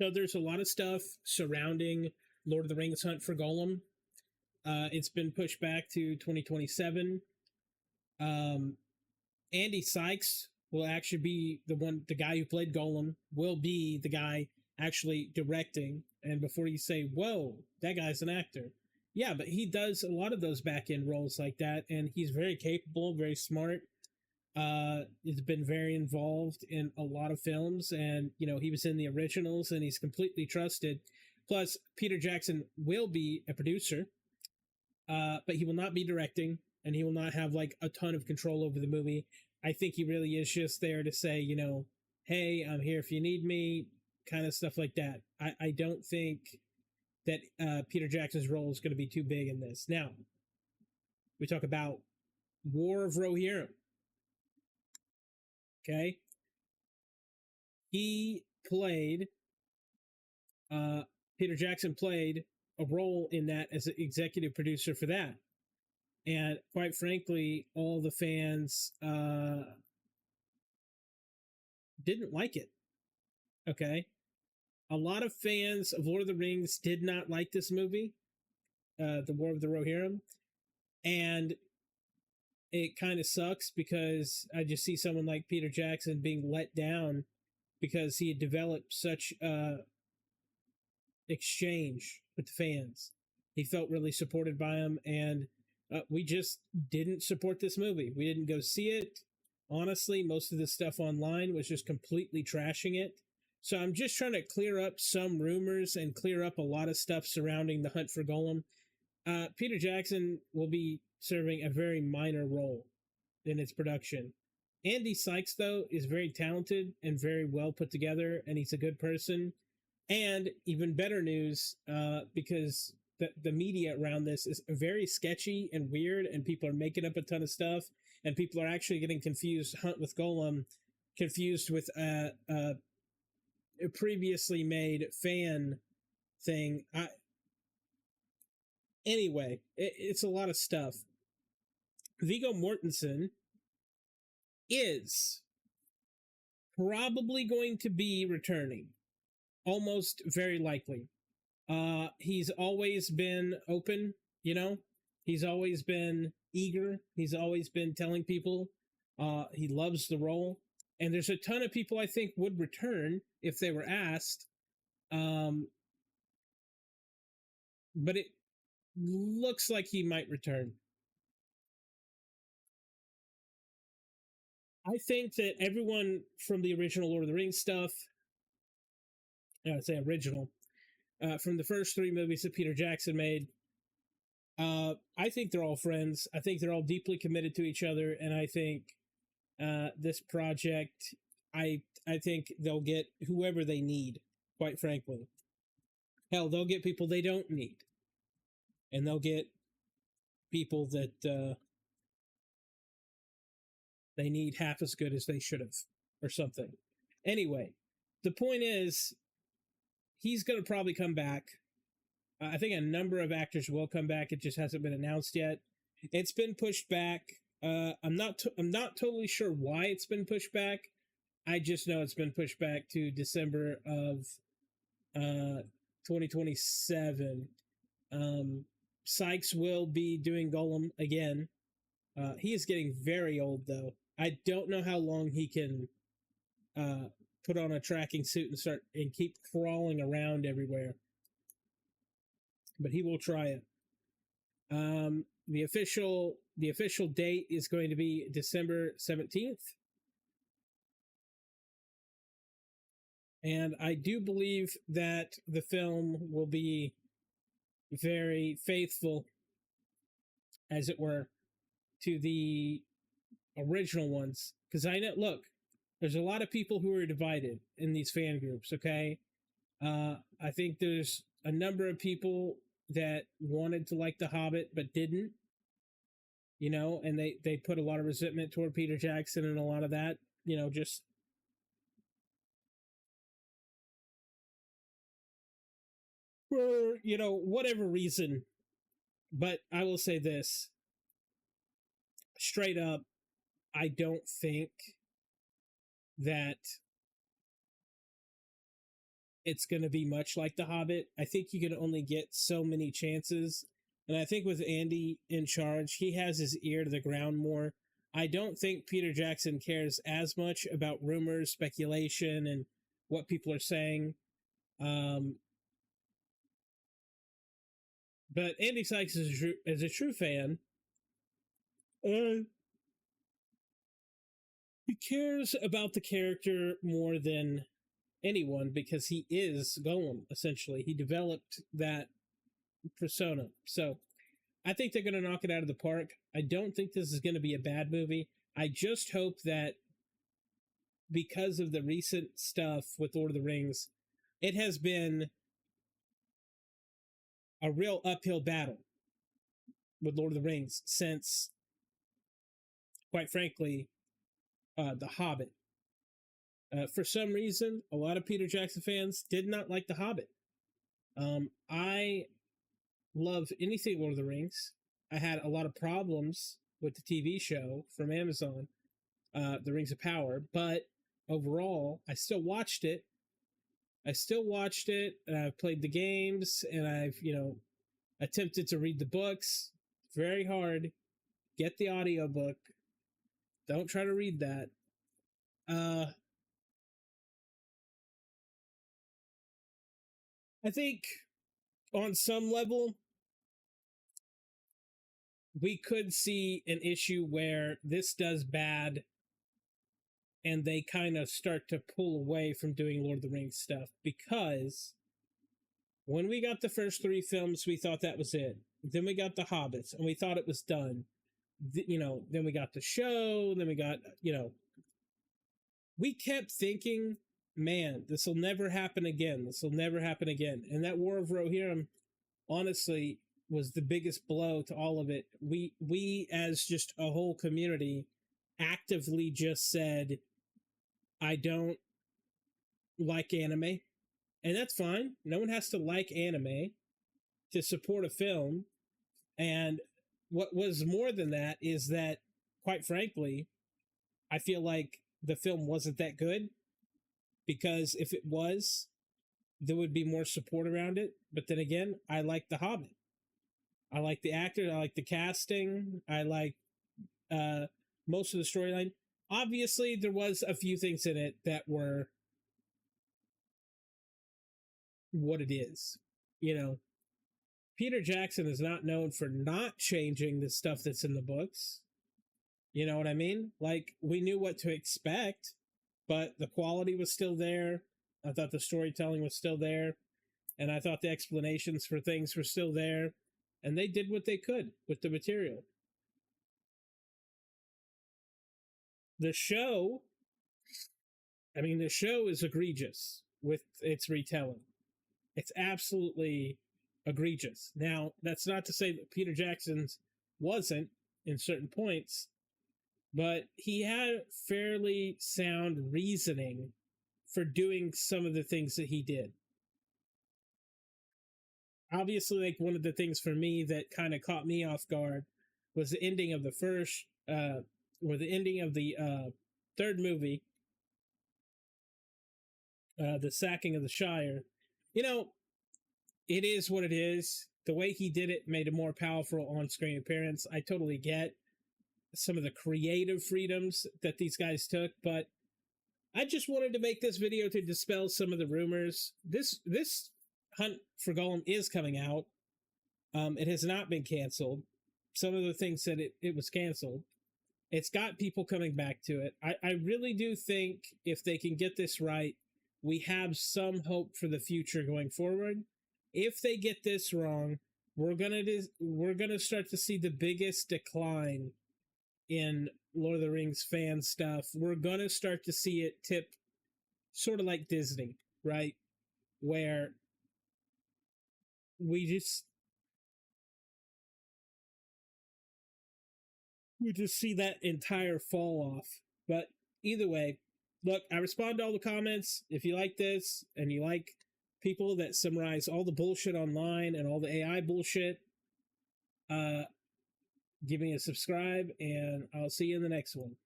So there's a lot of stuff surrounding Lord of the Rings Hunt for Gollum. It's been pushed back to 2027. Um, Andy Sykes will actually be the guy who played Gollum will be the guy actually directing. And before you say, whoa, that guy's an actor. Yeah, but he does a lot of those back end roles like that. And he's very capable, very smart. He's been very involved in a lot of films. And, you know, he was in the originals and he's completely trusted. Plus, Peter Jackson will be a producer, but he will not be directing and he will not have like a ton of control over the movie. I think he really is just there to say, you know, hey, I'm here if you need me, kind of stuff like that. I don't think that Peter Jackson's role is going to be too big in this. Now, we talk about War of Rohirrim. Okay. He played, Peter Jackson played a role in that as an executive producer for that. And quite frankly, all the fans didn't like it. Okay. A lot of fans of Lord of the Rings did not like this movie, The War of the Rohirrim. And it kind of sucks because I just see someone like Peter Jackson being let down because he had developed such exchange with the fans. He felt really supported by them, and we just didn't support this movie. We didn't go see it. Honestly, most of the stuff online was just completely trashing it. So I'm just trying to clear up some rumors and clear up a lot of stuff surrounding the Hunt for Gollum. Peter Jackson will be serving a very minor role in its production. Andy Sykes, though, is very talented and very well put together, and he's a good person. And even better news, because the media around this is very sketchy and weird, and people are making up a ton of stuff, and people are actually getting confused Hunt with Gollum, confused with a previously made fan thing. Anyway, it's a lot of stuff. Viggo Mortensen is probably going to be returning. Almost very likely. He's always been open, you know? He's always been eager. He's always been telling people he loves the role. And there's a ton of people I think would return if they were asked. But it looks like he might return. I think that everyone from the original Lord of the Rings stuff, I'd say original, from the first three movies that Peter Jackson made, I think they're all friends. I think they're all deeply committed to each other, and I think this project, I think they'll get whoever they need, quite frankly. Hell, they'll get people they don't need. And they'll get people that they need half as good as they should have, or something. Anyway, the point is, he's going to probably come back. I think a number of actors will come back. It just hasn't been announced yet. It's been pushed back. I'm not totally sure why it's been pushed back. I just know it's been pushed back to December of 2027. Sykes will be doing Gollum again. He is getting very old, though. I don't know how long he can put on a tracking suit and keep crawling around everywhere. But he will try it. The official date is going to be December 17th. And I do believe that the film will be very faithful, as it were, to the original ones. Because I know, look, there's a lot of people who are divided in these fan groups, okay? I think there's a number of people that wanted to like The Hobbit but didn't, you know, and they put a lot of resentment toward Peter Jackson and a lot of that, you know, just for, you know, whatever reason. But I will say this, straight up, I don't think that it's going to be much like The Hobbit. I think you can only get so many chances. And I think with Andy in charge, he has his ear to the ground more. I don't think Peter Jackson cares as much about rumors, speculation, and what people are saying. But Andy Serkis is a true fan. He cares about the character more than anyone because he is Gollum, essentially. He developed that persona. So I think they're going to knock it out of the park. I don't think this is going to be a bad movie. I just hope that because of the recent stuff with Lord of the Rings, it has been a real uphill battle with Lord of the Rings since, quite frankly, The Hobbit. For some reason, a lot of Peter Jackson fans did not like The Hobbit. I love anything Lord of the Rings. I had a lot of problems with the TV show from Amazon, The Rings of Power, but overall, I still watched it. And I've played the games, and I've, attempted to read the books. Very hard. Get the audiobook. Don't try to read that. I think on some level, we could see an issue where this does bad and they kind of start to pull away from doing Lord of the Rings stuff, because when we got the first 3 films, we thought that was it. Then we got the Hobbits and we thought it was done. Then we got the show, then we got, we kept thinking, man, this will never happen again. This will never happen again. And that War of Rohirrim, honestly, was the biggest blow to all of it. We as just a whole community actively just said, I don't like anime. And that's fine. No one has to like anime to support a film. And what was more than that is that, quite frankly, I feel like the film wasn't that good, because if it was, there would be more support around it. But then again, I like The Hobbit. I like the actors. I like the casting. I like most of the storyline. Obviously, there was a few things in it that were what it is. Peter Jackson is not known for not changing the stuff that's in the books. You know what I mean? Like, we knew what to expect, but the quality was still there. I thought the storytelling was still there. And I thought the explanations for things were still there. And they did what they could with the material. The show is egregious with its retelling. It's absolutely egregious. Now, that's not to say that Peter Jackson's wasn't in certain points, but he had fairly sound reasoning for doing some of the things that he did. Obviously, like, one of the things for me that kind of caught me off guard was the ending of the third movie, the sacking of the Shire. It is what it is. The way he did it made a more powerful on-screen appearance. I totally get some of the creative freedoms that these guys took, but I just wanted to make this video to dispel some of the rumors. This Hunt for Gollum is coming out. It has not been canceled. Some of the things said it was canceled. It's got people coming back to it. I really do think if they can get this right, we have some hope for the future going forward. If they get this wrong, we're gonna start to see the biggest decline in Lord of the Rings fan stuff. We're gonna start to see it tip, sort of like Disney, right? Where we just see that entire fall off. But either way, look, I respond to all the comments. If you like this and you like people that summarize all the bullshit online and all the AI bullshit, give me a subscribe, and I'll see you in the next one.